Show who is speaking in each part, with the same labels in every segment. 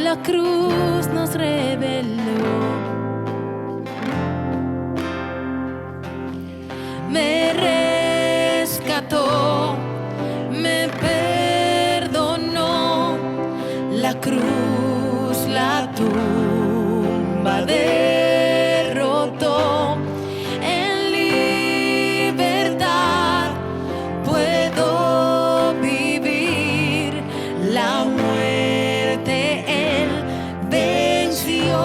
Speaker 1: la cruz nos reveló. Me rescató, me perdonó, la cruz, la tumba derrotó. En libertad puedo vivir, la muerte Él venció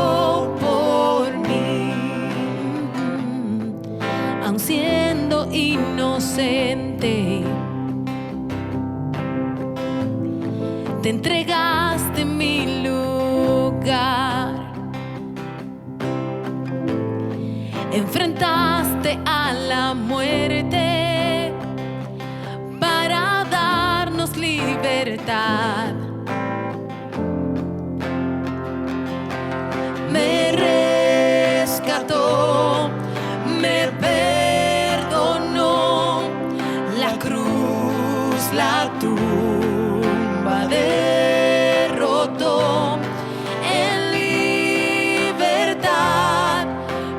Speaker 1: por mí. Aun siendo inocente, te entregaste mi lugar, enfrentaste a la muerte para darnos libertad. Me rescató, me perdonó, la cruz, la tumba derrotó. En libertad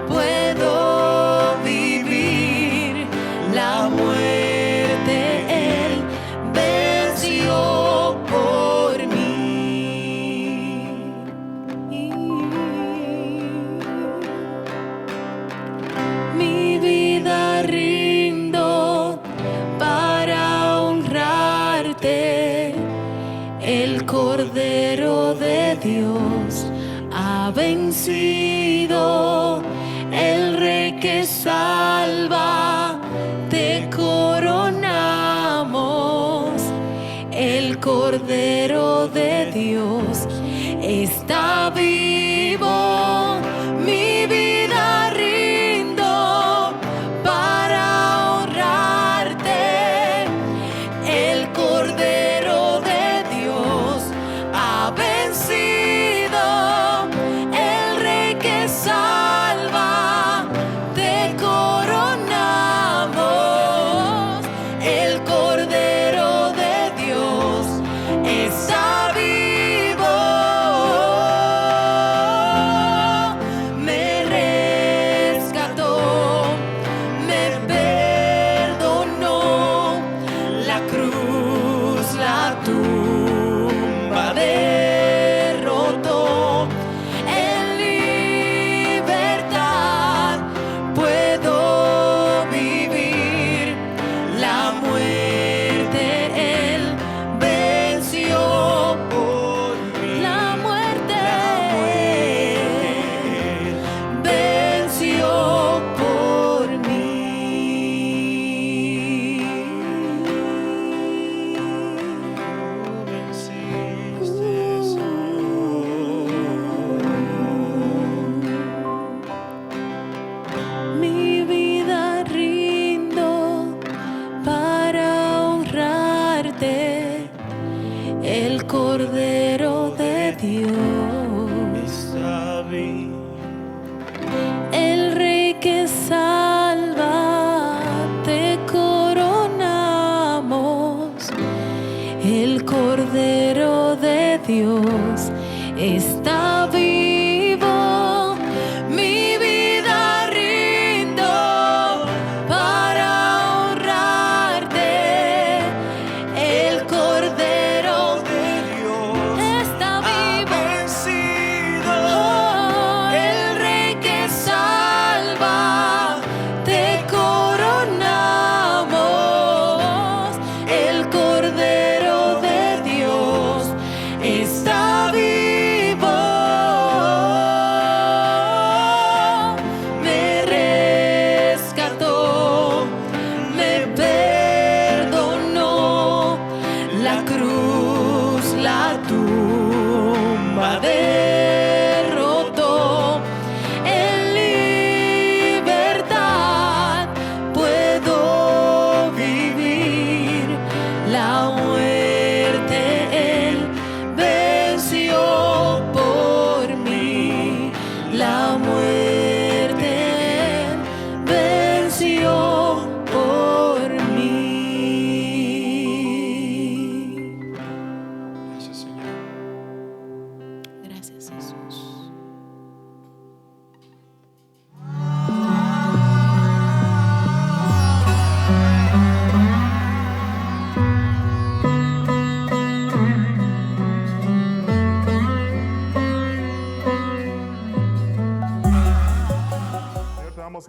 Speaker 1: puedo vivir, la muerte Él venció por mí. Mi vida rindo para honrarte. El Cordero de Dios ha vencido, el Rey que salva, te coronamos. El Cordero de Dios está vivo, mi vida rindo para honrarte. El Cordero de Dios ha vencido, el Rey que salva, te coronamos. El Cordero de Dios está vivo, me rescató, me perdonó, la cruz, la tumba derrotó. En libertad puedo vivir, la muerte Él venció por mí. La muerte venció por mí. Mi vida rindo para honrarte. El Cordero de Dios, el Rey que salva, te coronamos. El Cordero de Dios está vivo, mi vida rindo para honrarte. El Cordero de Dios está vivo, oh, el Rey que salva, te coronamos. El Cordero de Dios está vivo, me rescató, me perdonó, la cruz, la tumba derrotó. En libertad puedo vivir, la muerte Él venció por mí. La muerte Él venció por mí.
Speaker 2: Gracias, Señor.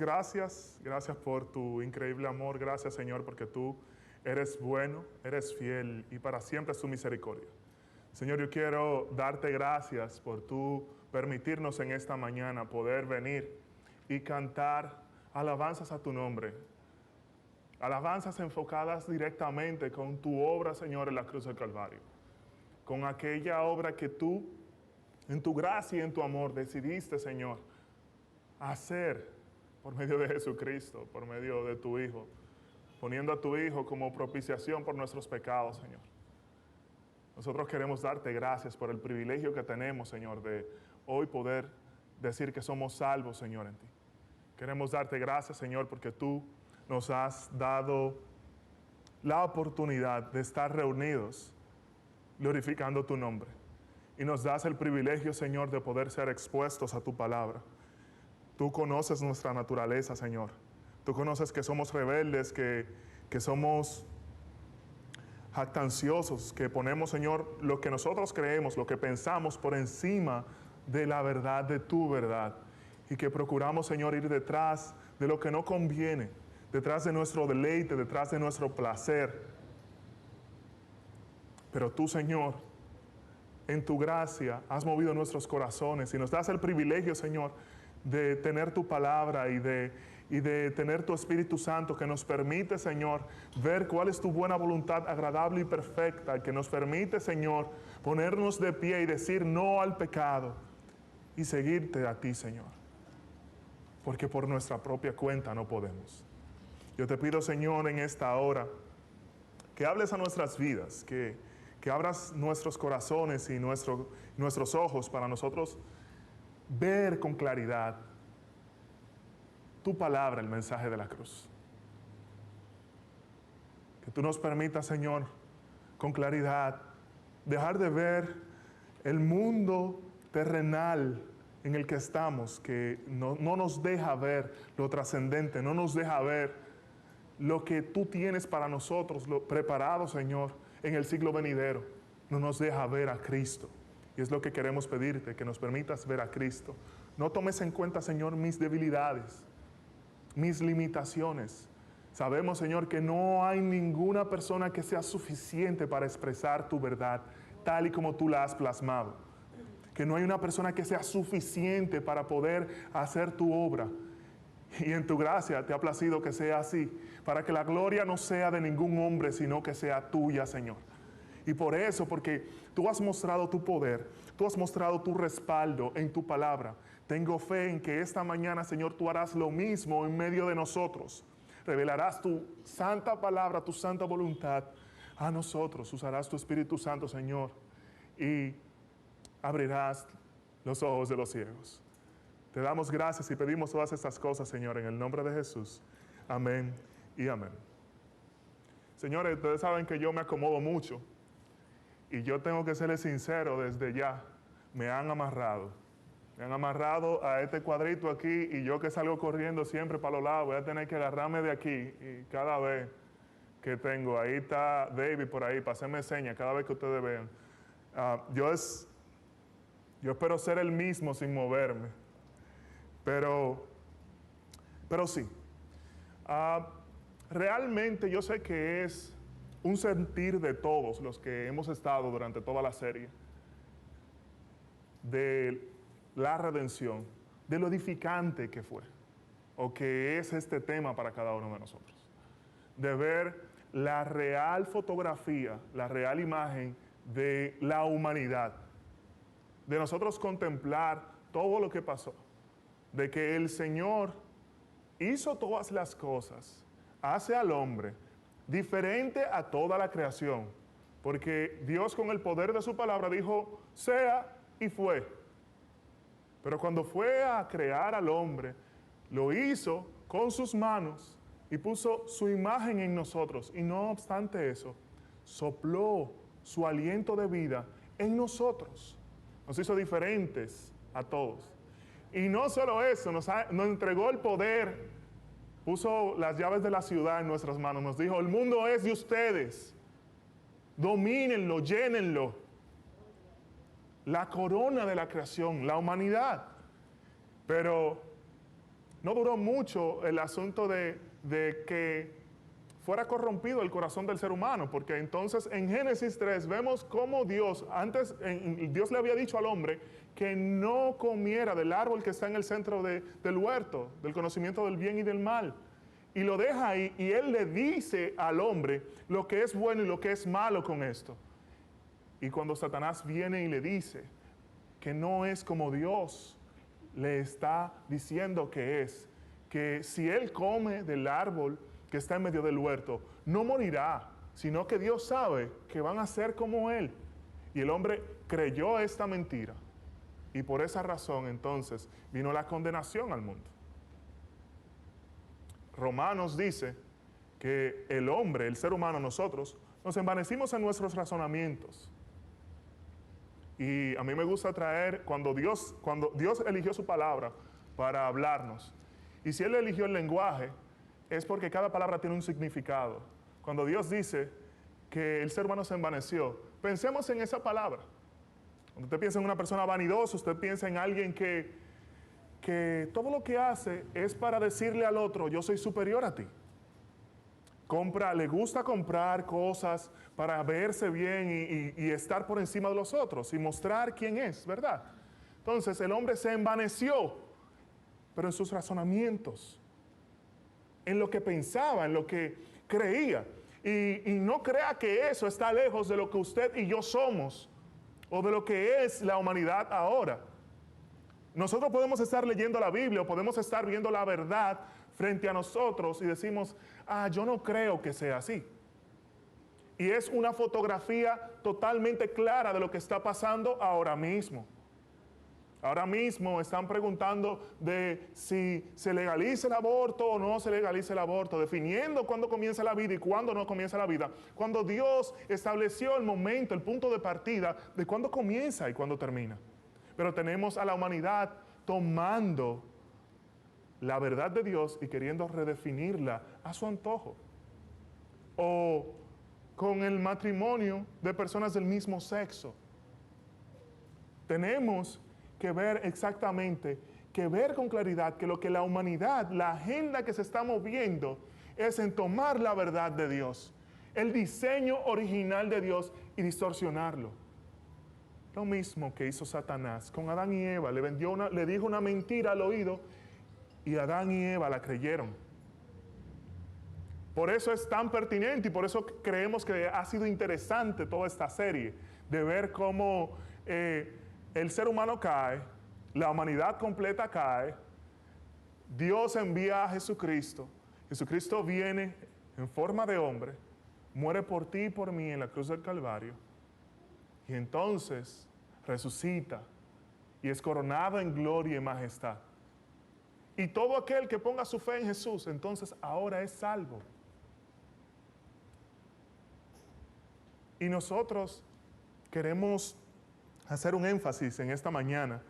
Speaker 2: gracias. Gracias por tu increíble amor. Gracias, Señor, porque tú eres bueno, eres fiel y para siempre es tu misericordia. Señor, yo quiero darte gracias por tú permitirnos en esta mañana poder venir y cantar alabanzas a tu nombre. Alabanzas enfocadas directamente con tu obra, Señor, en la cruz del Calvario. Con aquella obra que tú, en tu gracia y en tu amor, decidiste, Señor, hacer por medio de Jesucristo, por medio de tu Hijo, poniendo a tu Hijo como propiciación por nuestros pecados, Señor. Nosotros queremos darte gracias por el privilegio que tenemos, Señor, de hoy poder decir que somos salvos, Señor, en ti. Queremos darte gracias, Señor, porque tú nos has dado la oportunidad de estar reunidos glorificando tu nombre. Y nos das el privilegio, Señor, de poder ser expuestos a tu palabra. Tú conoces nuestra naturaleza, Señor. Tú conoces que somos rebeldes, que somos jactanciosos, que ponemos, Señor, lo que nosotros creemos, lo que pensamos por encima de la verdad, de tu verdad. Y que procuramos, Señor, ir detrás de lo que no conviene, detrás de nuestro deleite, detrás de nuestro placer. Pero tú, Señor, en tu gracia has movido nuestros corazones y nos das el privilegio, Señor, de tener tu palabra y de tener tu Espíritu Santo que nos permite, Señor, ver cuál es tu buena voluntad agradable y perfecta, que nos permite, Señor, ponernos de pie y decir no al pecado y seguirte a ti, Señor, porque por nuestra propia cuenta no podemos. Yo te pido, Señor, en esta hora, que hables a nuestras vidas, que abras nuestros corazones y nuestros ojos para nosotros ver con claridad tu palabra, el mensaje de la cruz. Que tú nos permitas, Señor, con claridad, dejar de ver el mundo terrenal en el que estamos, que no nos deja ver lo trascendente, no nos deja ver lo que tú tienes para nosotros, lo preparado, Señor, en el siglo venidero. No nos deja ver a Cristo. Y es lo que queremos pedirte, que nos permitas ver a Cristo. No tomes en cuenta, Señor, mis debilidades, mis limitaciones. Sabemos, Señor, que no hay ninguna persona que sea suficiente para expresar tu verdad, tal y como tú la has plasmado. Que no hay una persona que sea suficiente para poder hacer tu obra. Y en tu gracia te ha placido que sea así, para que la gloria no sea de ningún hombre, sino que sea tuya, Señor. Y por eso, porque tú has mostrado tu poder, tú has mostrado tu respaldo en tu palabra. Tengo fe en que esta mañana, Señor, tú harás lo mismo en medio de nosotros. Revelarás tu santa palabra, tu santa voluntad a nosotros. Usarás tu Espíritu Santo, Señor, y abrirás los ojos de los ciegos. Te damos gracias y pedimos todas estas cosas, Señor, en el nombre de Jesús. Amén y amén. Señores, ustedes saben que yo me acomodo mucho. Y yo tengo que serles sincero desde ya. Me han amarrado a este cuadrito aquí y yo que salgo corriendo siempre para los lados, voy a tener que agarrarme de aquí y cada vez que tengo, ahí está David por ahí, para hacerme señas cada vez que ustedes vean. Yo espero ser el mismo sin moverme, pero sí. Realmente yo sé que es un sentir de todos los que hemos estado durante toda la serie de la redención, de lo edificante que fue, o que es este tema para cada uno de nosotros. De ver la real fotografía, la real imagen de la humanidad. De nosotros contemplar todo lo que pasó. De que el Señor hizo todas las cosas, hace al hombre diferente a toda la creación, porque Dios con el poder de su palabra dijo, sea y fue. Pero cuando fue a crear al hombre, lo hizo con sus manos y puso su imagen en nosotros. Y no obstante eso, sopló su aliento de vida en nosotros. Nos hizo diferentes a todos. Y no solo eso, nos entregó el poder. Puso las llaves de la ciudad en nuestras manos. Nos dijo, el mundo es de ustedes. Domínenlo, llénenlo. La corona de la creación, la humanidad. Pero no duró mucho el asunto de que fuera corrompido el corazón del ser humano, porque entonces en Génesis 3 vemos cómo Dios, Dios le había dicho al hombre que no comiera del árbol que está en el centro del huerto, del conocimiento del bien y del mal. Y lo deja ahí y él le dice al hombre lo que es bueno y lo que es malo con esto. Y cuando Satanás viene y le dice que no es como Dios le está diciendo que si él come del árbol que está en medio del huerto, no morirá, sino que Dios sabe que van a ser como él. Y el hombre creyó esta mentira. Y por esa razón entonces vino la condenación al mundo. Romanos dice que el hombre, el ser humano, nosotros, nos envanecimos en nuestros razonamientos. Y a mí me gusta traer, cuando Dios eligió su palabra para hablarnos, y si Él eligió el lenguaje, es porque cada palabra tiene un significado. Cuando Dios dice que el ser humano se envaneció, pensemos en esa palabra. Cuando usted piensa en una persona vanidosa, usted piensa en alguien que todo lo que hace es para decirle al otro, yo soy superior a ti. Le gusta comprar cosas para verse bien y estar por encima de los otros y mostrar quién es, ¿verdad? Entonces el hombre se envaneció, pero en sus razonamientos, en lo que pensaba, en lo que creía. Y no crea que eso está lejos de lo que usted y yo somos o de lo que es la humanidad ahora. Nosotros podemos estar leyendo la Biblia o podemos estar viendo la verdad frente a nosotros y decimos, yo no creo que sea así. Y es una fotografía totalmente clara de lo que está pasando ahora mismo. Ahora mismo están preguntando de si se legaliza el aborto o no se legaliza el aborto, definiendo cuándo comienza la vida y cuándo no comienza la vida. Cuando Dios estableció el momento, el punto de partida de cuándo comienza y cuándo termina. Pero tenemos a la humanidad tomando la verdad de Dios y queriendo redefinirla a su antojo. O con el matrimonio de personas del mismo sexo. Tenemos que ver exactamente, que ver con claridad que lo que la humanidad, la agenda que se está moviendo es en tomar la verdad de Dios, el diseño original de Dios y distorsionarlo. Lo mismo que hizo Satanás con Adán y Eva, le dijo una mentira al oído y Adán y Eva la creyeron. Por eso es tan pertinente y por eso creemos que ha sido interesante toda esta serie de ver cómo el ser humano cae, la humanidad completa cae, Dios envía a Jesucristo, Jesucristo viene en forma de hombre, muere por ti y por mí en la cruz del Calvario, y entonces resucita y es coronado en gloria y majestad. Y todo aquel que ponga su fe en Jesús, entonces ahora es salvo. Y nosotros queremos hacer un énfasis en esta mañana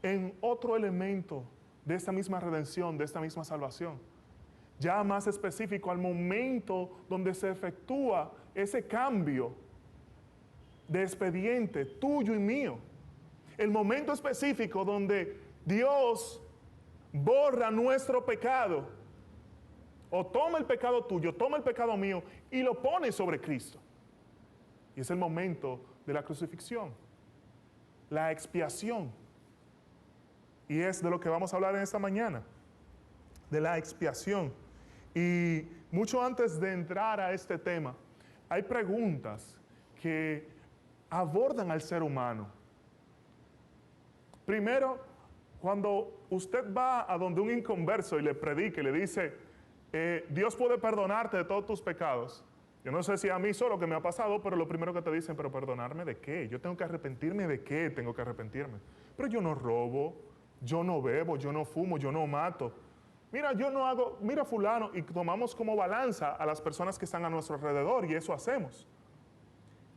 Speaker 2: en otro elemento de esta misma redención, de esta misma salvación. Ya más específico al momento donde se efectúa ese cambio de expediente tuyo y mío. El momento específico donde Dios borra nuestro pecado, o toma el pecado tuyo, toma el pecado mío y lo pone sobre Cristo. Y es el momento de la crucifixión, la expiación. Y es de lo que vamos a hablar en esta mañana, de la expiación. Y mucho antes de entrar a este tema, hay preguntas que abordan al ser humano. Primero, cuando usted va a donde un inconverso y le predica y le dice, Dios puede perdonarte de todos tus pecados. Yo no sé si a mí solo que me ha pasado, pero lo primero que te dicen, pero perdonarme de qué, yo tengo que arrepentirme de qué, tengo que arrepentirme. Pero yo no robo, yo no bebo, yo no fumo, yo no mato. Mira, yo no hago, mira fulano, y tomamos como balanza a las personas que están a nuestro alrededor y eso hacemos.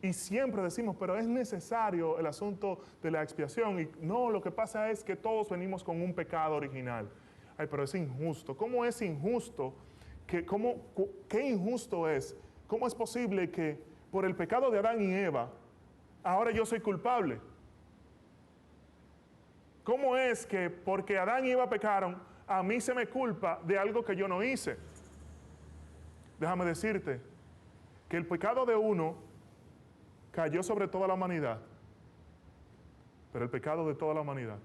Speaker 2: Y siempre decimos, pero es necesario el asunto de la expiación. Y no, lo que pasa es que todos venimos con un pecado original. Ay, pero es injusto. ¿Cómo es injusto? ¿Qué injusto es? ¿Cómo es posible que por el pecado de Adán y Eva, ahora yo soy culpable? ¿Cómo es que porque Adán y Eva pecaron, a mí se me culpa de algo que yo no hice. Déjame decirte que el pecado de uno cayó sobre toda la humanidad, pero el pecado de toda la humanidad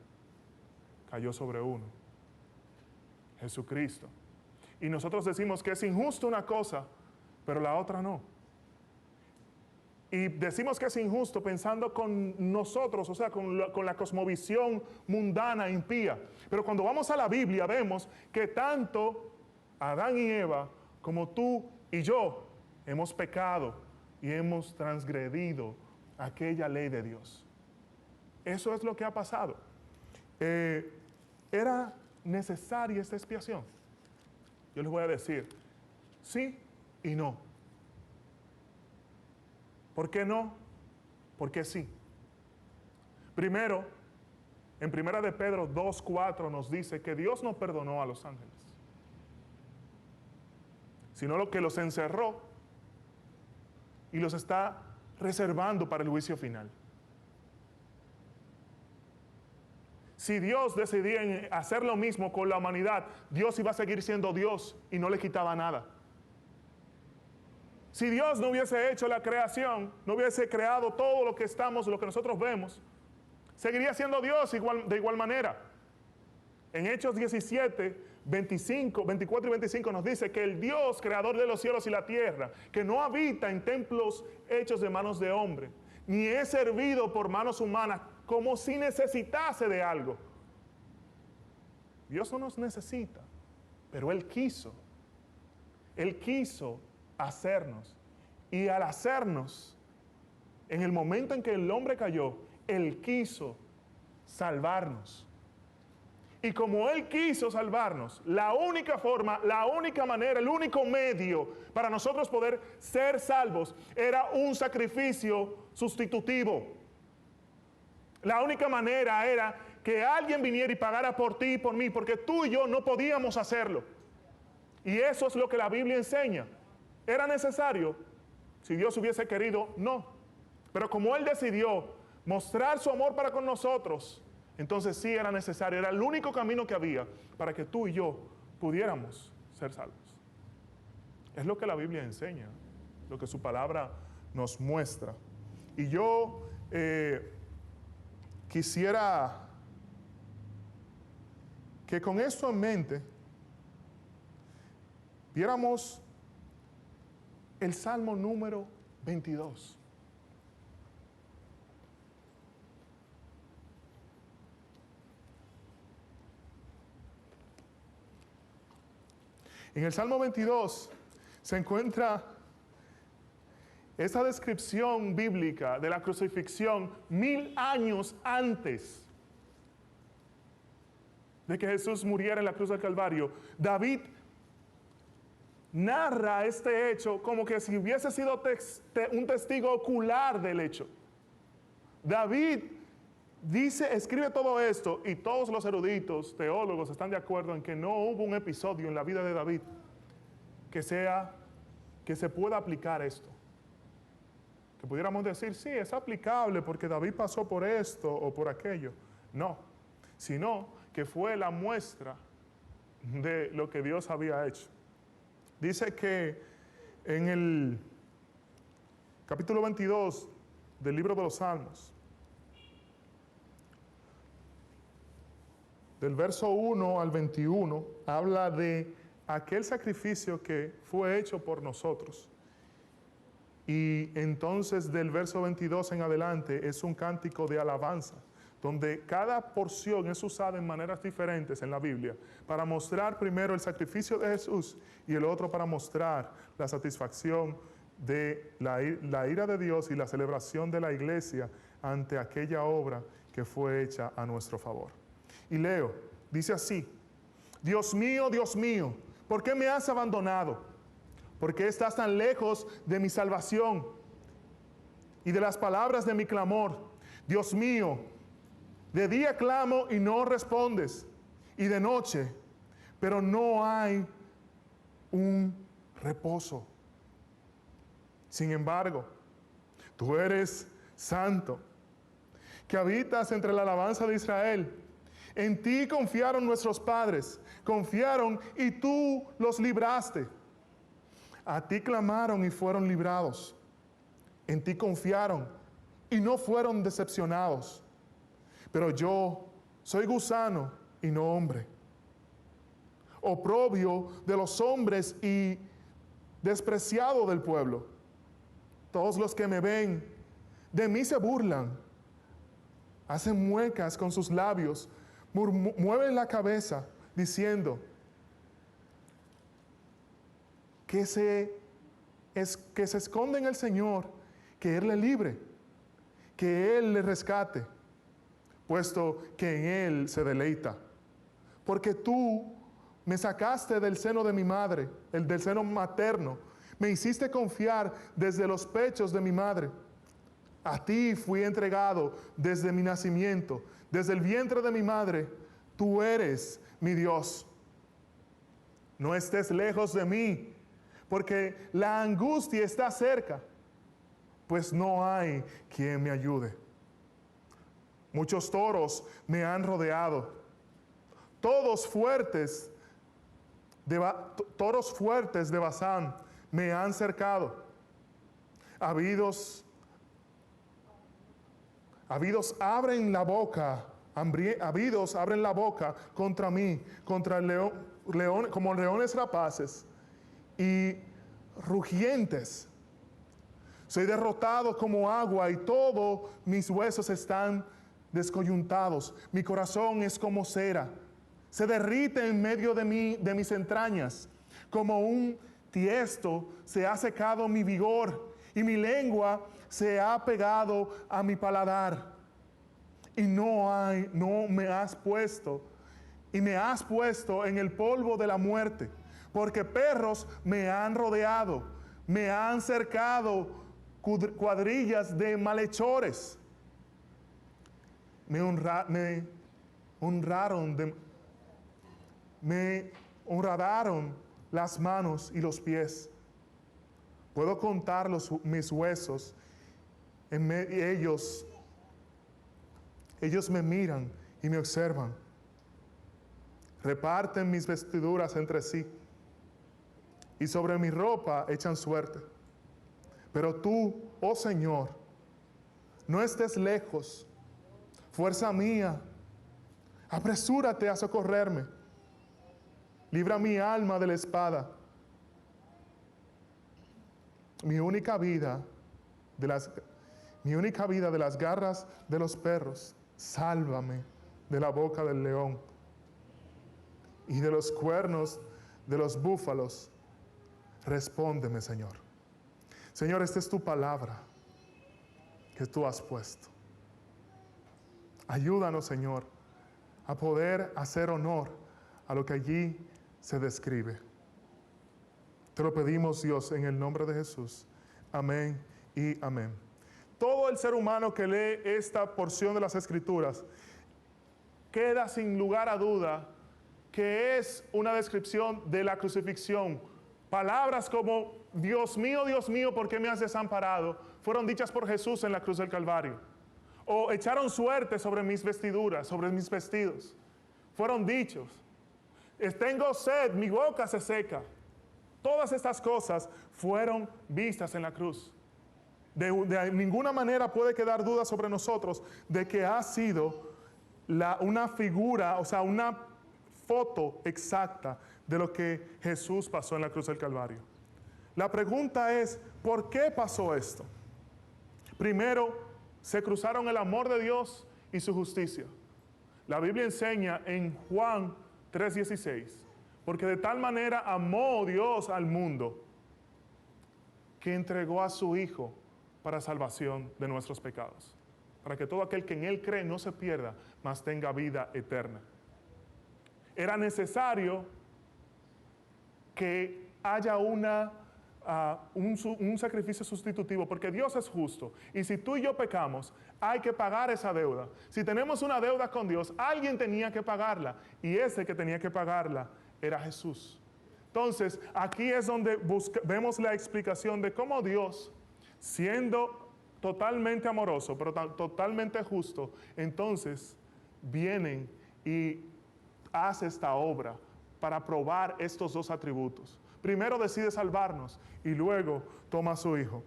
Speaker 2: cayó sobre uno, Jesucristo. Y nosotros decimos que es injusto una cosa, pero la otra no. Y decimos que es injusto pensando con nosotros, o sea, con la cosmovisión mundana, impía. Pero cuando vamos a la Biblia vemos que tanto Adán y Eva como tú y yo hemos pecado y hemos transgredido aquella ley de Dios. Eso es lo que ha pasado. ¿Era necesaria esta expiación? Yo les voy a decir, sí y no. ¿Por qué no? Porque sí. Primero, en 1 de Pedro 2:4 nos dice que Dios no perdonó a los ángeles, sino lo que los encerró y los está reservando para el juicio final. Si Dios decidía hacer lo mismo con la humanidad, Dios iba a seguir siendo Dios y no le quitaba nada. Si Dios no hubiese hecho la creación, no hubiese creado todo lo que lo que nosotros vemos, seguiría siendo Dios de igual manera. En Hechos 17, 24 y 25 nos dice que el Dios creador de los cielos y la tierra, que no habita en templos hechos de manos de hombre, ni es servido por manos humanas como si necesitase de algo. Dios no nos necesita, pero Él quiso hacernos. Y al hacernos, en el momento en que el hombre cayó, Él quiso salvarnos. Y como Él quiso salvarnos, la única forma, la única manera, el único medio para nosotros poder ser salvos era un sacrificio sustitutivo. La única manera era que alguien viniera y pagara por ti y por mí, porque tú y yo no podíamos hacerlo. Y eso es lo que la Biblia enseña. ¿Era necesario? Si Dios hubiese querido, no. Pero como Él decidió mostrar su amor para con nosotros, entonces sí era necesario. Era el único camino que había para que tú y yo pudiéramos ser salvos. Es lo que la Biblia enseña, lo que su palabra nos muestra. Y yo quisiera que con esto en mente viéramos el Salmo número 22. En el Salmo 22 se encuentra esa descripción bíblica de la crucifixión 1000 años antes de que Jesús muriera en la cruz del Calvario. David narra este hecho como que si hubiese sido un testigo ocular del hecho. David escribe todo esto, y todos los eruditos, teólogos están de acuerdo en que no hubo un episodio en la vida de David que se pueda aplicar esto. Que pudiéramos decir, sí, es aplicable porque David pasó por esto o por aquello. No, sino que fue la muestra de lo que Dios había hecho. Dice que en el capítulo 22 del libro de los Salmos, del verso 1 al 21, habla de aquel sacrificio que fue hecho por nosotros. Y entonces del verso 22 en adelante es un cántico de alabanza, donde cada porción es usada en maneras diferentes en la Biblia, para mostrar primero el sacrificio de Jesús y el otro para mostrar la satisfacción de la ira de Dios y la celebración de la iglesia ante aquella obra que fue hecha a nuestro favor. Y leo, dice así: Dios mío, ¿por qué me has abandonado? ¿Por qué estás tan lejos de mi salvación y de las palabras de mi clamor? Dios mío, de día clamo y no respondes, y de noche, pero no hay un reposo. Sin embargo, tú eres santo, que habitas entre la alabanza de Israel. En ti confiaron nuestros padres, confiaron y tú los libraste. A ti clamaron y fueron librados. En ti confiaron y no fueron decepcionados. Pero yo soy gusano y no hombre, oprobio de los hombres y despreciado del pueblo. Todos los que me ven de mí se burlan, hacen muecas con sus labios, mueven la cabeza diciendo que se esconde en el Señor, que Él le libre, que Él le rescate, puesto que en Él se deleita. Porque tú me sacaste del seno de mi madre, del seno materno, me hiciste confiar desde los pechos de mi madre. A ti fui entregado desde mi nacimiento, desde el vientre de mi madre. Tú eres mi Dios. No estés lejos de mí, porque la angustia está cerca, pues no hay quien me ayude. Muchos toros me han rodeado, toros fuertes de Basán me han cercado. Habidos abren la boca, habidos abren la boca contra mí, contra el león, como leones rapaces y rugientes. Soy derrotado como agua y todos mis huesos están descoyuntados. Mi corazón es como cera, se derrite en medio de mis entrañas. Como un tiesto se ha secado mi vigor y mi lengua se ha pegado a mi paladar. Y me has puesto en el polvo de la muerte, porque perros me han rodeado, me han cercado cuadrillas de malhechores. Me honraron las manos y los pies. Puedo contar mis huesos. Ellos me miran y me observan. Reparten mis vestiduras entre sí y sobre mi ropa echan suerte. Pero tú, oh Señor, no estés lejos. Fuerza mía, apresúrate a socorrerme. Libra mi alma de la espada. Mi única vida de las garras de los perros. Sálvame de la boca del león y de los cuernos de los búfalos. Respóndeme, Señor. Señor, esta es tu palabra que tú has puesto. Ayúdanos, Señor, a poder hacer honor a lo que allí se describe. Te lo pedimos, Dios, en el nombre de Jesús. Amén y amén. Todo el ser humano que lee esta porción de las Escrituras queda sin lugar a duda que es una descripción de la crucifixión. Palabras como Dios mío, ¿por qué me has desamparado?, fueron dichas por Jesús en la cruz del Calvario. O echaron suerte sobre mis vestiduras, sobre mis vestidos. Fueron dichos. Tengo sed, mi boca se seca. Todas estas cosas fueron vistas en la cruz. De ninguna manera puede quedar duda sobre nosotros de que ha sido una figura, o sea, una foto exacta de lo que Jesús pasó en la cruz del Calvario. La pregunta es, ¿por qué pasó esto? Primero, se cruzaron el amor de Dios y su justicia. La Biblia enseña en Juan 3:16, porque de tal manera amó Dios al mundo que entregó a su Hijo para salvación de nuestros pecados, para que todo aquel que en Él cree no se pierda, mas tenga vida eterna. Era necesario que haya un sacrificio sustitutivo, porque Dios es justo, y si tú y yo pecamos, hay que pagar esa deuda. Si tenemos una deuda con Dios, alguien tenía que pagarla, y ese que tenía que pagarla era Jesús. Entonces, aquí es donde vemos la explicación de cómo Dios, siendo totalmente amoroso, pero totalmente justo, entonces vienen y hace esta obra para probar estos dos atributos. Primero decide salvarnos y luego toma a su Hijo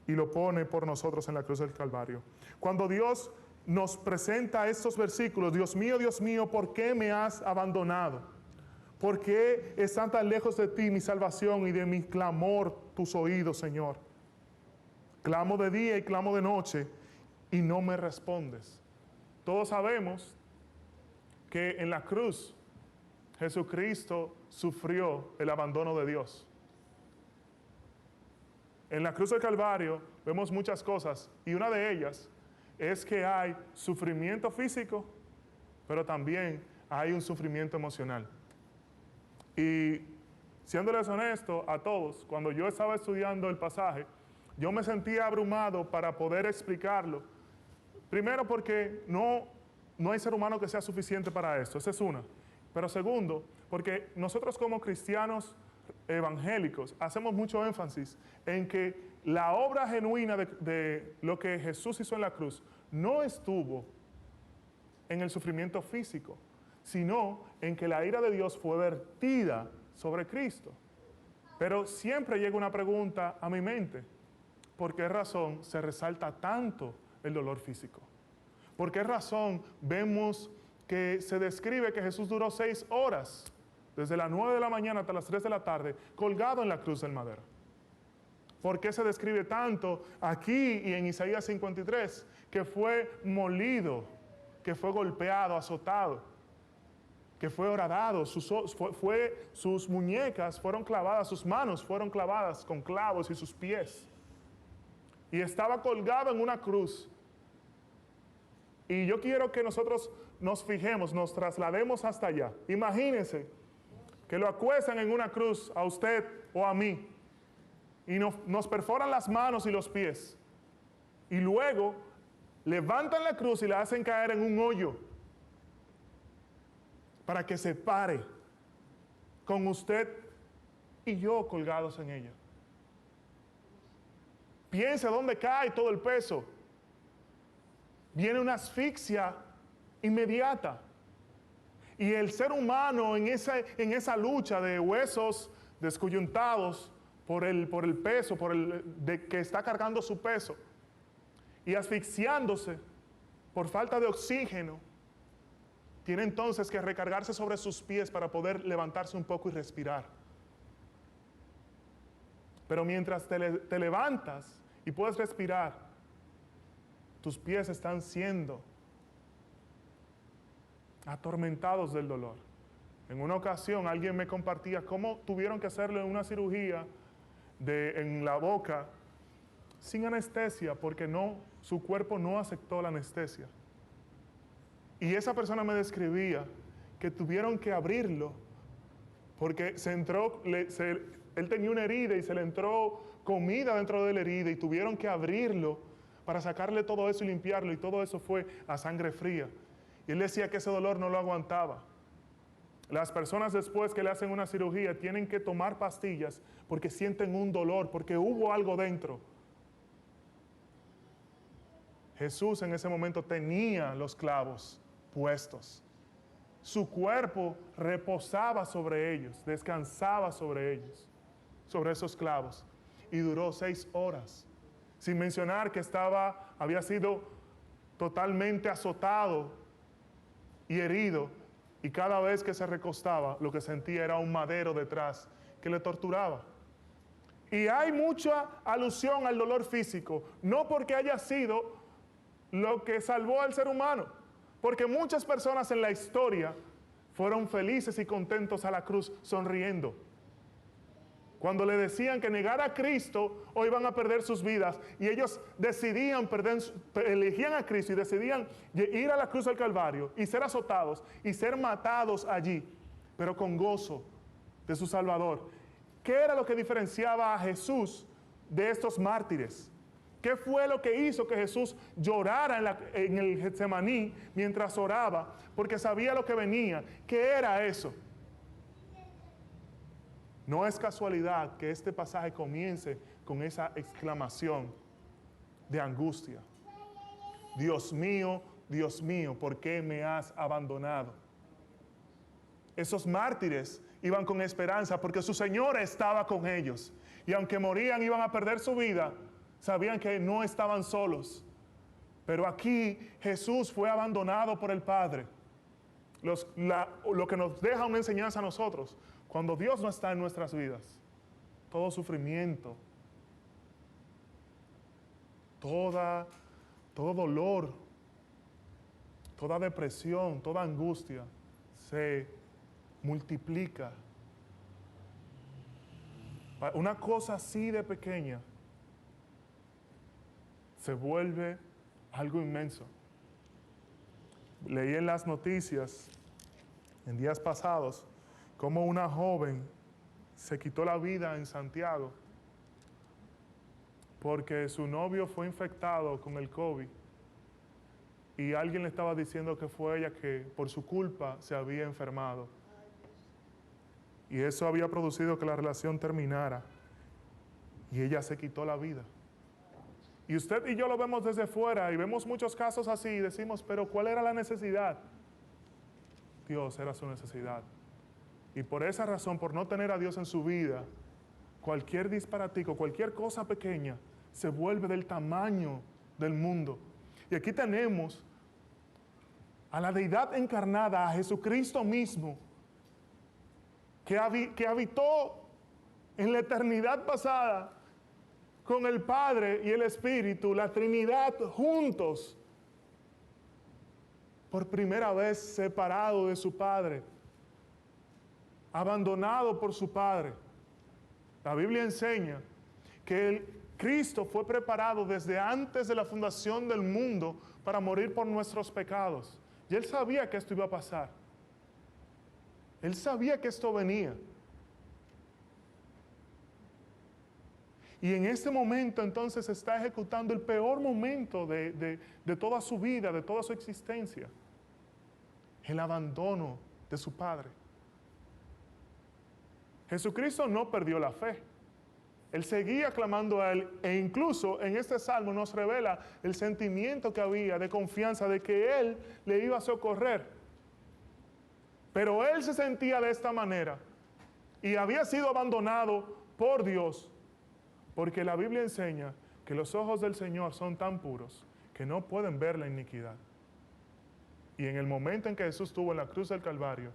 Speaker 2: y lo pone por nosotros en la cruz del Calvario. Cuando Dios nos presenta estos versículos, Dios mío, ¿por qué me has abandonado? ¿Por qué están tan lejos de ti mi salvación y de mi clamor tus oídos, Señor? Clamo de día y clamo de noche y no me respondes. Todos sabemos que en la cruz Jesucristo sufrió el abandono de Dios. En la cruz del Calvario vemos muchas cosas y una de ellas es que hay sufrimiento físico, pero también hay un sufrimiento emocional. Y siéndoles honesto a todos, cuando yo estaba estudiando el pasaje, yo me sentía abrumado para poder explicarlo. Primero porque no hay ser humano que sea suficiente para esto, esa es una. Pero segundo, porque nosotros como cristianos evangélicos hacemos mucho énfasis en que la obra genuina de lo que Jesús hizo en la cruz no estuvo en el sufrimiento físico, sino en que la ira de Dios fue vertida sobre Cristo. Pero siempre llega una pregunta a mi mente: ¿por qué razón se resalta tanto el dolor físico? ¿Por qué razón vemos que se describe que Jesús duró 6 horas, desde las 9 de la mañana hasta las 3 de la tarde, colgado en la cruz del madero? ¿Por qué se describe tanto aquí y en Isaías 53 que fue molido, que fue golpeado, azotado, que fue horadado, sus muñecas fueron clavadas, sus manos fueron clavadas con clavos y sus pies? Y estaba colgado en una cruz. Y yo quiero que nosotros nos fijemos, nos traslademos hasta allá. Imagínense que lo acuestan en una cruz a usted o a mí y nos perforan las manos y los pies. Y luego levantan la cruz y la hacen caer en un hoyo para que se pare con usted y yo colgados en ella. Piense dónde cae todo el peso. Viene una asfixia inmediata. Y el ser humano en esa lucha de huesos descoyuntados por el peso, que está cargando su peso, y asfixiándose por falta de oxígeno, tiene entonces que recargarse sobre sus pies para poder levantarse un poco y respirar. Pero mientras te levantas y puedes respirar, tus pies están siendo atormentados del dolor. En una ocasión alguien me compartía cómo tuvieron que hacerle una cirugía en la boca sin anestesia porque su cuerpo no aceptó la anestesia. Y esa persona me describía que tuvieron que abrirlo porque él tenía una herida y se le entró comida dentro de la herida y tuvieron que abrirlo para sacarle todo eso y limpiarlo, y todo eso fue a sangre fría. Y él decía que ese dolor no lo aguantaba. Las personas después que le hacen una cirugía tienen que tomar pastillas porque sienten un dolor, porque hubo algo dentro. Jesús en ese momento tenía los clavos puestos. Su cuerpo reposaba sobre ellos, descansaba sobre ellos, sobre esos clavos. Y duró 6 horas. Sin mencionar que había sido totalmente azotado y herido, y cada vez que se recostaba lo que sentía era un madero detrás que le torturaba. Y hay mucha alusión al dolor físico, no porque haya sido lo que salvó al ser humano, porque muchas personas en la historia fueron felices y contentos a la cruz sonriendo. Cuando le decían que negara a Cristo o iban a perder sus vidas, y ellos elegían a Cristo y decidían ir a la cruz del Calvario y ser azotados y ser matados allí, pero con gozo de su Salvador. ¿Qué era lo que diferenciaba a Jesús de estos mártires? ¿Qué fue lo que hizo que Jesús llorara en el Getsemaní mientras oraba? Porque sabía lo que venía. ¿Qué era eso? No es casualidad que este pasaje comience con esa exclamación de angustia. Dios mío, ¿por qué me has abandonado? Esos mártires iban con esperanza porque su Señor estaba con ellos. Y aunque morían, iban a perder su vida, sabían que no estaban solos. Pero aquí Jesús fue abandonado por el Padre. Lo que nos deja una enseñanza a nosotros, cuando Dios no está en nuestras vidas, todo sufrimiento, todo dolor, toda depresión, toda angustia se multiplica. Una cosa así de pequeña se vuelve algo inmenso. Leí en las noticias en días pasados cómo una joven se quitó la vida en Santiago porque su novio fue infectado con el COVID y alguien le estaba diciendo que fue ella que por su culpa se había enfermado. Y eso había producido que la relación terminara. Y ella se quitó la vida. Y usted y yo lo vemos desde fuera y vemos muchos casos así y decimos, pero ¿cuál era la necesidad? Dios era su necesidad. Y por esa razón, por no tener a Dios en su vida, cualquier disparatico, cualquier cosa pequeña, se vuelve del tamaño del mundo. Y aquí tenemos a la deidad encarnada, a Jesucristo mismo, que habitó en la eternidad pasada con el Padre y el Espíritu, la Trinidad juntos, por primera vez separado de su Padre, abandonado por su Padre. La Biblia enseña que Cristo fue preparado desde antes de la fundación del mundo para morir por nuestros pecados. Y Él sabía que esto iba a pasar. Él sabía que esto venía. Y en este momento entonces está ejecutando el peor momento de toda su vida, de toda su existencia. El abandono de su Padre. Jesucristo no perdió la fe. Él seguía clamando a Él e incluso en este salmo nos revela el sentimiento que había de confianza de que Él le iba a socorrer. Pero Él se sentía de esta manera y había sido abandonado por Dios, porque la Biblia enseña que los ojos del Señor son tan puros que no pueden ver la iniquidad. Y en el momento en que Jesús estuvo en la cruz del Calvario,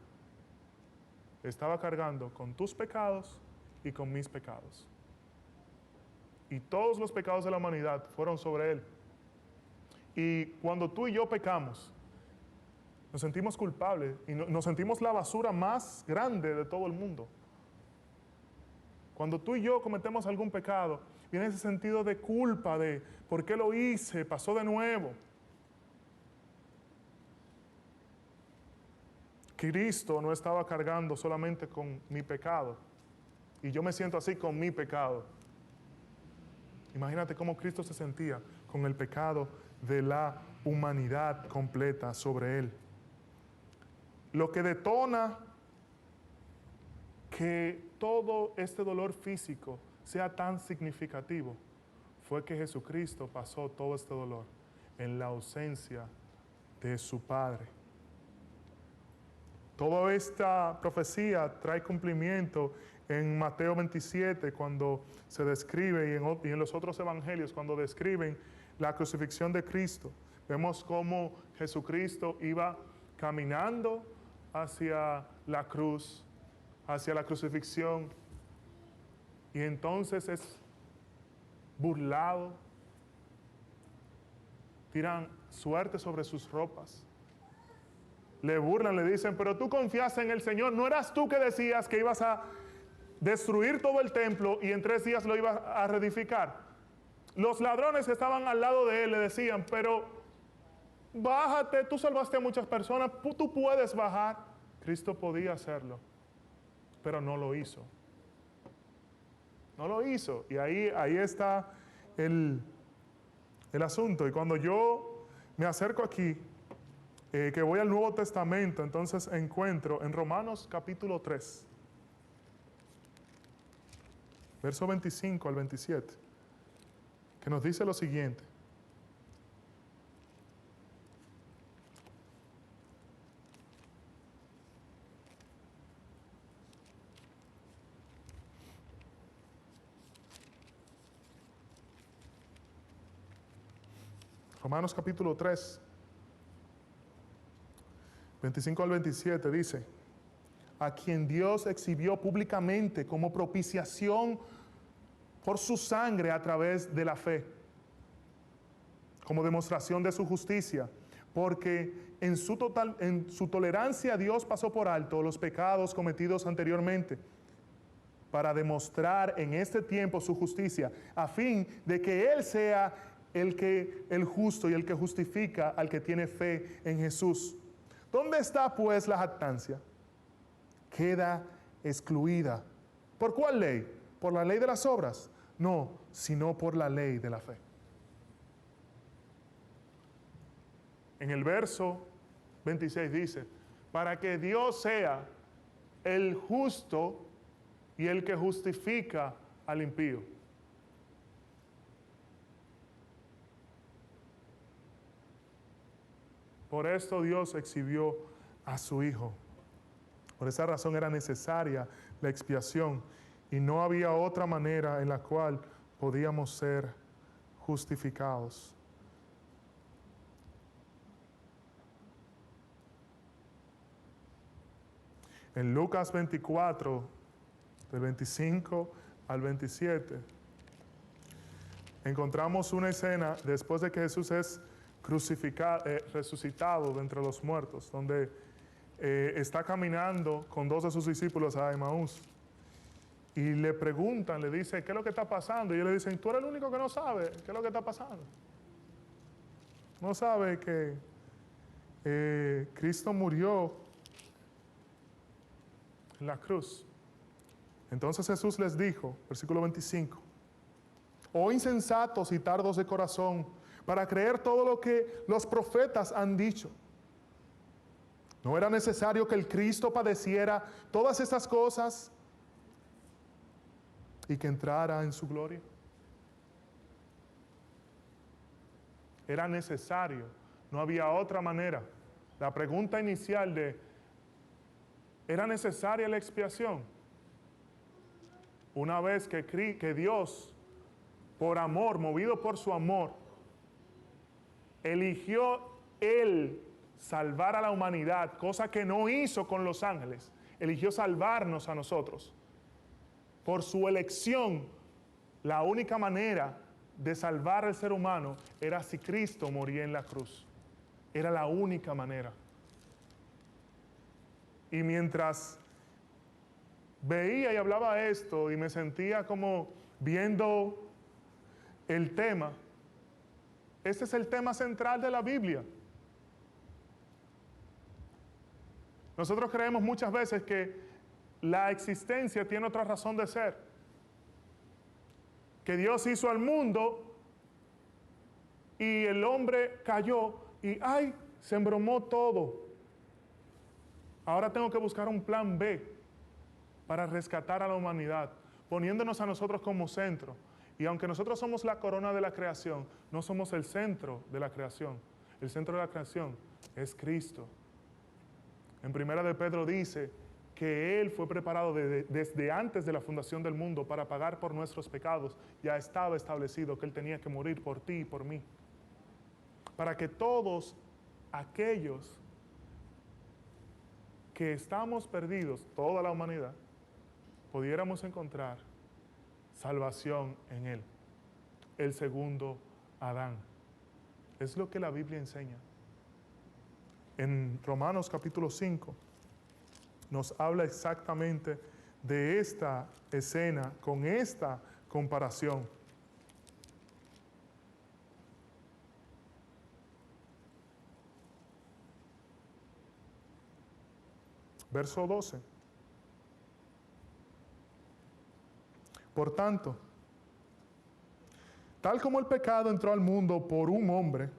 Speaker 2: estaba cargando con tus pecados y con mis pecados. Y todos los pecados de la humanidad fueron sobre Él. Y cuando tú y yo pecamos, nos sentimos culpables y nos sentimos la basura más grande de todo el mundo. Cuando tú y yo cometemos algún pecado, viene ese sentido de culpa, de ¿por qué lo hice? Pasó de nuevo. Cristo no estaba cargando solamente con mi pecado. Y yo me siento así con mi pecado. Imagínate cómo Cristo se sentía con el pecado de la humanidad completa sobre Él. Lo que detona que todo este dolor físico sea tan significativo fue que Jesucristo pasó todo este dolor en la ausencia de su Padre. Toda esta profecía trae cumplimiento en Mateo 27, cuando se describe, y en los otros evangelios, cuando describen la crucifixión de Cristo. Vemos cómo Jesucristo iba caminando hacia la cruz, hacia la crucifixión, y entonces es burlado, tiran suerte sobre sus ropas, le burlan, le dicen, pero tú confiaste en el Señor, ¿no eras tú que decías que ibas a destruir todo el templo y en 3 días lo ibas a reedificar? Los ladrones que estaban al lado de él le decían, pero bájate, tú salvaste a muchas personas, tú puedes bajar. Cristo podía hacerlo, pero no lo hizo. No lo hizo. Y ahí está el asunto. Y cuando yo me acerco aquí, que voy al Nuevo Testamento, entonces encuentro en Romanos capítulo 3, verso 25 al 27, que nos dice lo siguiente. Romanos capítulo 3, 25 al 27 dice: a quien Dios exhibió públicamente como propiciación por su sangre a través de la fe, como demostración de su justicia, porque en su tolerancia Dios pasó por alto los pecados cometidos anteriormente, para demostrar en este tiempo su justicia, a fin de que Él sea el justo y el que justifica al que tiene fe en Jesús. ¿Dónde está pues la jactancia? Queda excluida. ¿Por cuál ley? ¿Por la ley de las obras? No, sino por la ley de la fe. En el verso 26 dice: para que Dios sea el justo y el que justifica al impío. Por esto Dios exhibió a su Hijo. Por esa razón era necesaria la expiación y no había otra manera en la cual podíamos ser justificados. En Lucas 24, del 25 al 27, encontramos una escena después de que Jesús es resucitado de entre los muertos, donde está caminando con dos de sus discípulos a Emaús. Y le preguntan, le dicen, ¿qué es lo que está pasando? Y ellos le dicen, tú eres el único que no sabe qué es lo que está pasando. No sabe que Cristo murió en la cruz. Entonces Jesús les dijo, versículo 25, oh insensatos y tardos de corazón, para creer todo lo que los profetas han dicho. ¿No era necesario que el Cristo padeciera todas estas cosas y que entrara en su gloria? Era necesario, no había otra manera. La pregunta inicial de, ¿era necesaria la expiación? Una vez que Dios, por amor, movido por su amor, eligió Él salvar a la humanidad, cosa que no hizo con los ángeles, eligió salvarnos a nosotros. Por su elección, la única manera de salvar al ser humano era si Cristo moría en la cruz. Era la única manera. Y mientras veía y hablaba esto y me sentía como viendo el tema, este es el tema central de la Biblia. Nosotros creemos muchas veces que la existencia tiene otra razón de ser. Que Dios hizo al mundo y el hombre cayó y ¡ay! Se embromó todo. Ahora tengo que buscar un plan B para rescatar a la humanidad, poniéndonos a nosotros como centro. Y aunque nosotros somos la corona de la creación, no somos el centro de la creación. El centro de la creación es Cristo. En Primera de Pedro dice que Él fue preparado desde antes de la fundación del mundo para pagar por nuestros pecados. Ya estaba establecido que Él tenía que morir por ti y por mí. Para que todos aquellos que estamos perdidos, toda la humanidad, pudiéramos encontrar salvación en Él, el segundo Adán. Es lo que la Biblia enseña. En Romanos capítulo 5 nos habla exactamente de esta escena con esta comparación. Verso 12. Por tanto, tal como el pecado entró al mundo por un hombre,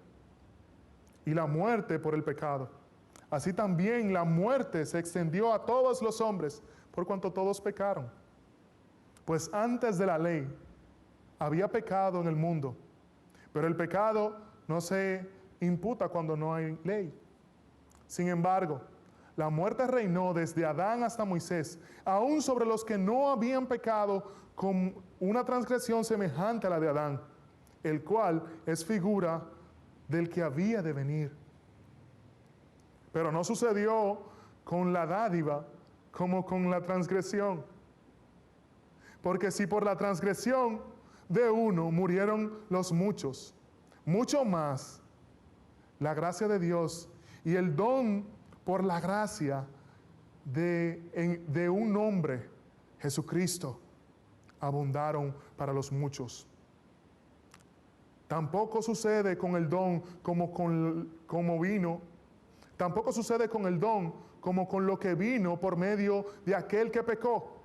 Speaker 2: y la muerte por el pecado, así también la muerte se extendió a todos los hombres, por cuanto todos pecaron. Pues antes de la ley había pecado en el mundo, pero el pecado no se imputa cuando no hay ley. Sin embargo, la muerte reinó desde Adán hasta Moisés, aún sobre los que no habían pecado, con una transgresión semejante a la de Adán, el cual es figura del que había de venir. Pero no sucedió con la dádiva como con la transgresión. Porque si por la transgresión de uno murieron los muchos, mucho más la gracia de Dios y el don por la gracia de un hombre, Jesucristo, abundaron para los muchos. Tampoco sucede con el don como vino, tampoco sucede con el don como con lo que vino por medio de aquel que pecó.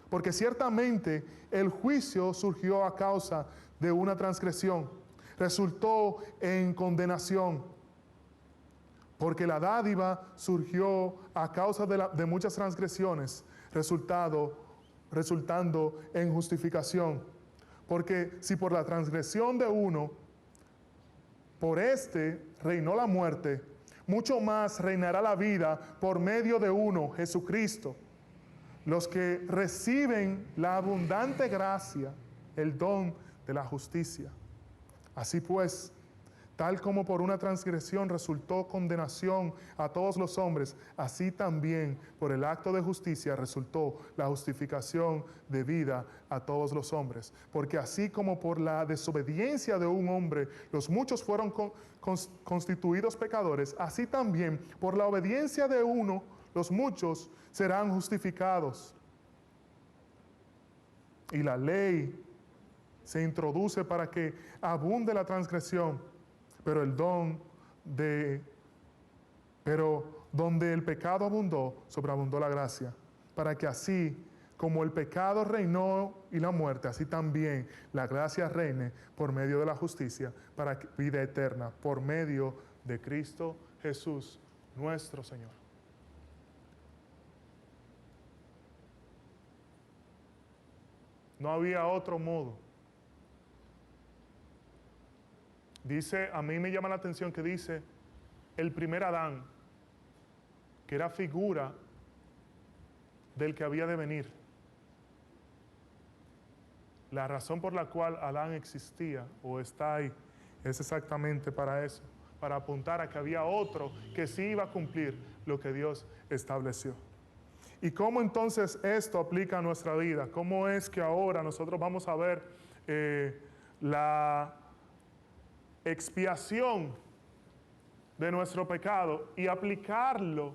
Speaker 2: Porque ciertamente el juicio surgió a causa de una transgresión, resultó en condenación. Porque la dádiva surgió a causa de muchas transgresiones, resultando en justificación. Porque si por la transgresión de uno, por este reinó la muerte, mucho más reinará la vida por medio de uno, Jesucristo. Los que reciben la abundante gracia, el don de la justicia. Así pues, tal como por una transgresión resultó condenación a todos los hombres, así también por el acto de justicia resultó la justificación de vida a todos los hombres. Porque así como por la desobediencia de un hombre los muchos fueron constituidos pecadores, así también por la obediencia de uno los muchos serán justificados. Y la ley se introduce para que abunde la transgresión, pero donde el pecado abundó, sobreabundó la gracia, para que así como el pecado reinó y la muerte, así también la gracia reine por medio de la justicia para vida eterna, por medio de Cristo Jesús, nuestro Señor. No había otro modo. Dice, a mí me llama la atención que dice, el primer Adán, que era figura del que había de venir. La razón por la cual Adán existía o está ahí es exactamente para eso, para apuntar a que había otro que sí iba a cumplir lo que Dios estableció. ¿Y cómo entonces esto aplica a nuestra vida? ¿Cómo es que ahora nosotros vamos a ver la expiación de nuestro pecado y aplicarlo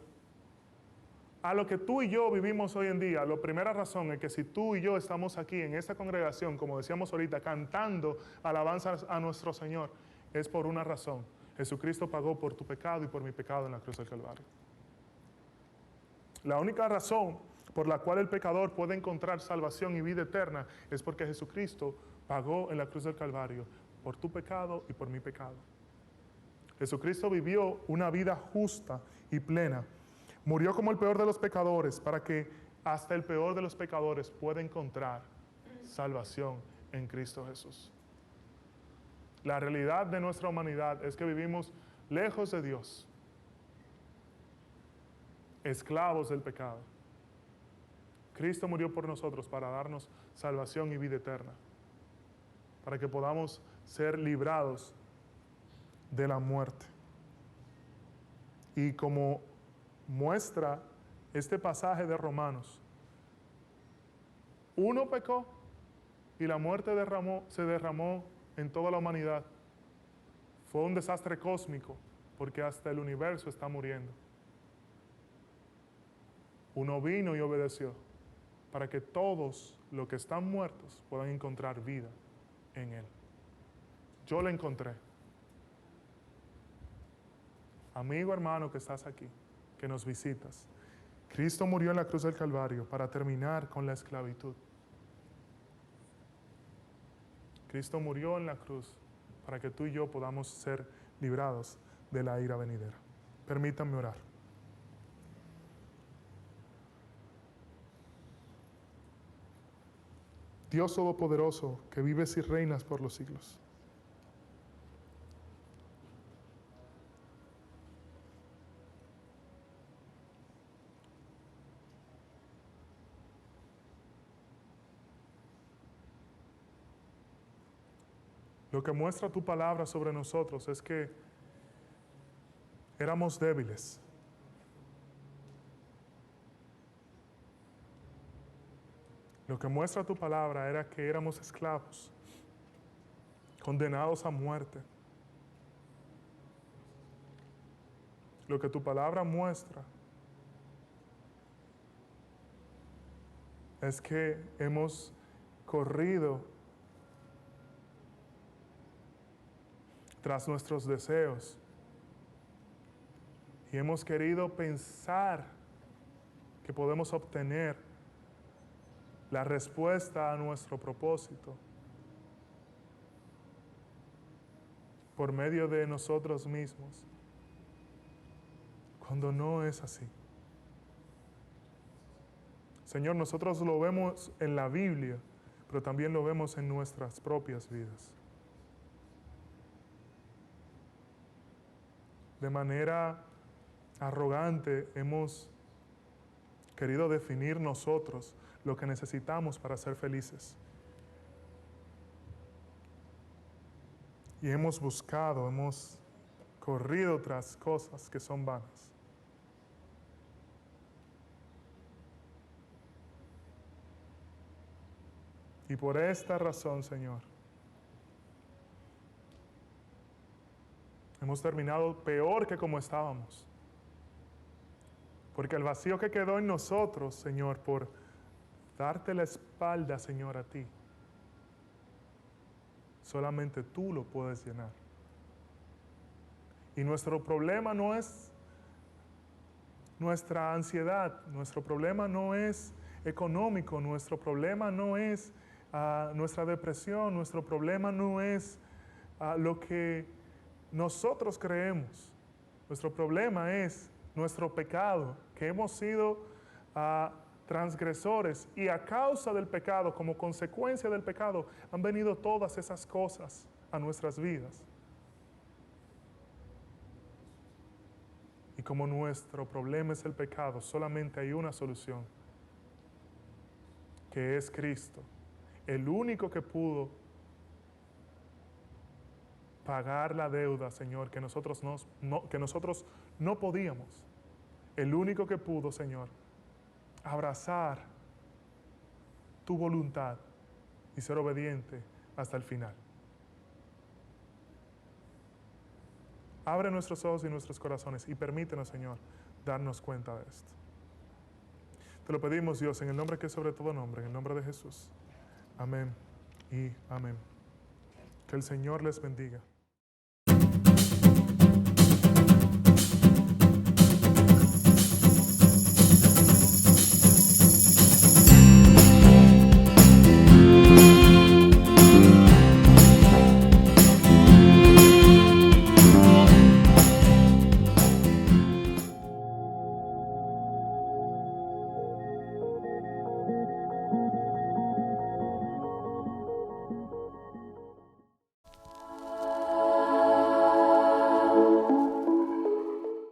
Speaker 2: a lo que tú y yo vivimos hoy en día? La primera razón es que si tú y yo estamos aquí en esta congregación, como decíamos ahorita, cantando alabanzas a nuestro Señor, es por una razón. Jesucristo pagó por tu pecado y por mi pecado en la cruz del Calvario. La única razón por la cual el pecador puede encontrar salvación y vida eterna es porque Jesucristo pagó en la cruz del Calvario por tu pecado y por mi pecado. Jesucristo vivió una vida justa y plena. Murió como el peor de los pecadores para que hasta el peor de los pecadores pueda encontrar salvación en Cristo Jesús. La realidad de nuestra humanidad es que vivimos lejos de Dios, esclavos del pecado. Cristo murió por nosotros para darnos salvación y vida eterna, para que podamos ser librados de la muerte. Y como muestra este pasaje de Romanos, uno pecó y la muerte se derramó en toda la humanidad. Fue un desastre cósmico porque hasta el universo está muriendo. Uno vino y obedeció para que todos los que están muertos puedan encontrar vida en Él. Yo la encontré. Amigo, hermano que estás aquí, que nos visitas, Cristo murió en la cruz del Calvario para terminar con la esclavitud. Cristo murió en la cruz para que tú y yo podamos ser librados de la ira venidera. Permítanme orar. Dios Todopoderoso, que vives y reinas por los siglos. Lo que muestra tu palabra sobre nosotros es que éramos débiles. Lo que muestra tu palabra era que éramos esclavos, condenados a muerte. Lo que tu palabra muestra es que hemos corrido tras nuestros deseos y hemos querido pensar que podemos obtener la respuesta a nuestro propósito por medio de nosotros mismos, cuando no es así. Señor, nosotros lo vemos en la Biblia, pero también lo vemos en nuestras propias vidas. De manera arrogante hemos querido definir nosotros lo que necesitamos para ser felices. Y hemos buscado, hemos corrido tras cosas que son vanas. Y por esta razón, Señor, hemos terminado peor que como estábamos. Porque el vacío que quedó en nosotros, Señor, por darte la espalda, Señor, a ti, solamente tú lo puedes llenar. Y nuestro problema no es nuestra ansiedad, nuestro problema no es económico, nuestro problema no es nuestra depresión, nuestro problema no es lo que nosotros creemos. Nuestro problema es nuestro pecado, que hemos sido transgresores y a causa del pecado, como consecuencia del pecado, han venido todas esas cosas a nuestras vidas. Y como nuestro problema es el pecado, solamente hay una solución, que es Cristo, el único que pudo pagar la deuda, Señor, que nosotros no podíamos. El único que pudo, Señor, abrazar tu voluntad y ser obediente hasta el final. Abre nuestros ojos y nuestros corazones y permítenos, Señor, darnos cuenta de esto. Te lo pedimos, Dios, en el nombre que es sobre todo nombre, en el nombre de Jesús. Amén y amén. Que el Señor les bendiga.